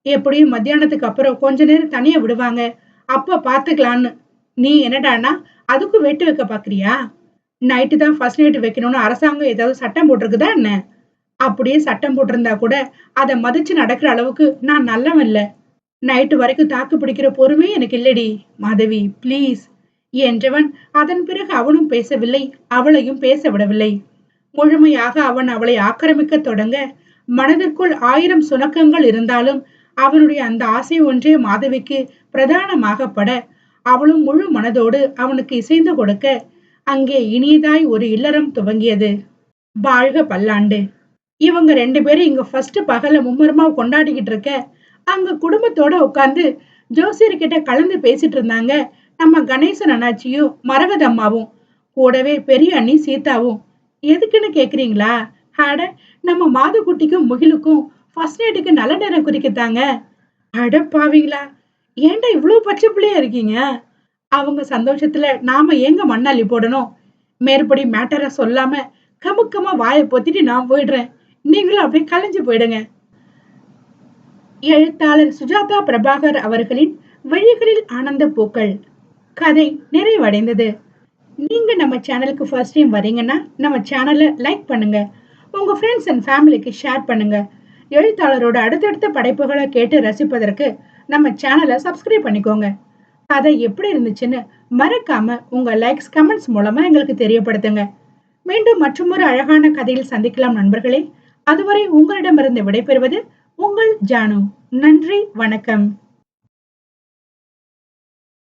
Speaker 1: எப்படியும் மத்தியானத்துக்கு அப்புறம் கொஞ்ச நேரம் தனியா விடுவாங்க, அப்ப பாத்துக்கலான்னு. நீ என்னடானா அதுக்கும் வெட்டு வைக்க பாக்குறியா? நைட்டு தான் ஃபர்ஸ்ட் நைட் வைக்கணும்னு அரசாங்கம் ஏதாவது சட்டம் போட்டிருக்குதா என்ன? அப்படியே சட்டம் போட்டிருந்தா கூட அதை மதிச்சு நடக்கிற அளவுக்கு நான் நல்லவன் இல்ல. நைட்டு வரைக்கும் தாக்கு பிடிக்கிற பொறுமை எனக்கு இல்லடி மாதவி, பிளீஸ் என்றவன் அதன் பிறகு அவனும் பேசவில்லை, அவளையும் பேச விடவில்லை. முழுமையாக அவன் அவளை ஆக்கிரமிக்க தொடங்க மனதிற்குள் 1000 சுணக்கங்கள் இருந்தாலும் அவனுடைய அந்த ஆசை ஒன்றே மாதவிக்கு பிரதானமாக பட அவளும் முழு மனதோடு அவனுக்கு இசைந்து கொடுக்க அங்கே இனியதாய் ஒரு இல்லறம் துவங்கியது. வாழ்க பல்லாண்டு. இவங்க 2 பேரும் இங்க ஃபர்ஸ்ட் பகல மும்முரமா கொண்டாடிக்கிட்டு இருக்க அங்க குடும்பத்தோட உட்கார்ந்து ஜோசியர்கிட்ட கலந்து பேசிட்டு இருந்தாங்க நம்ம கணேசன் அண்ணாச்சியும் மரகதம்மாவும், கூடவே பெரிய அண்ணி சீதாவும். எதுக்குன்னு கேக்குறீங்களா? அட, நம்ம மாதுக்குட்டிக்கும் முகிலுக்கும் ஃபர்ஸ்ட் நைட்டுக்கு நல்ல நேரம் குறிக்கத்தாங்க. அட பாவீங்களா, ஏன்டா இவ்வளவு பச்சை பிள்ளையா இருக்கீங்க? அவங்க சந்தோஷத்துல நாம ஏங்க மண்ணாளி போடணும்? மேற்படி மேட்டரை சொல்லாம கமுக்கமா வாயை பொத்திட்டு நான் போயிடுறேன். நீங்களும் அப்படியே கலைஞ்சு போயிடுங்க. எழுத்தாளர் சுஜாதா பிரபாகர் அவர்களின் விழிகளில் ஆனந்த பூக்கள் கதை நிறைவடைந்தது. நீங்க நம்ம சேனலுக்கு ஃபர்ஸ்ட் டைம் வரீங்கன்னா நம்ம சேனலை லைக் பண்ணுங்க, உங்க ஃப்ரெண்ட்ஸ் அண்ட் ஃபேமிலிக்கு ஷேர் பண்ணுங்க. எழுத்தாளரோட அடுத்தடுத்த படைப்புகளை கேட்டு ரசிப்பதற்கு நம்ம சேனலை சப்ஸ்கிரைப் பண்ணிக்கோங்க. கதை எப்படி இருந்துச்சுன்னு மறக்காம உங்க லைக்ஸ் கமெண்ட்ஸ் மூலமா எங்களுக்கு தெரியப்படுத்துங்க. மீண்டும் மற்றொரு அழகான கதையில் சந்திக்கலாம் நண்பர்களே. அதுவரை உங்களிடமிருந்து விடைபெறுவது உங்கள் ஜானு. நன்றி, வணக்கம்.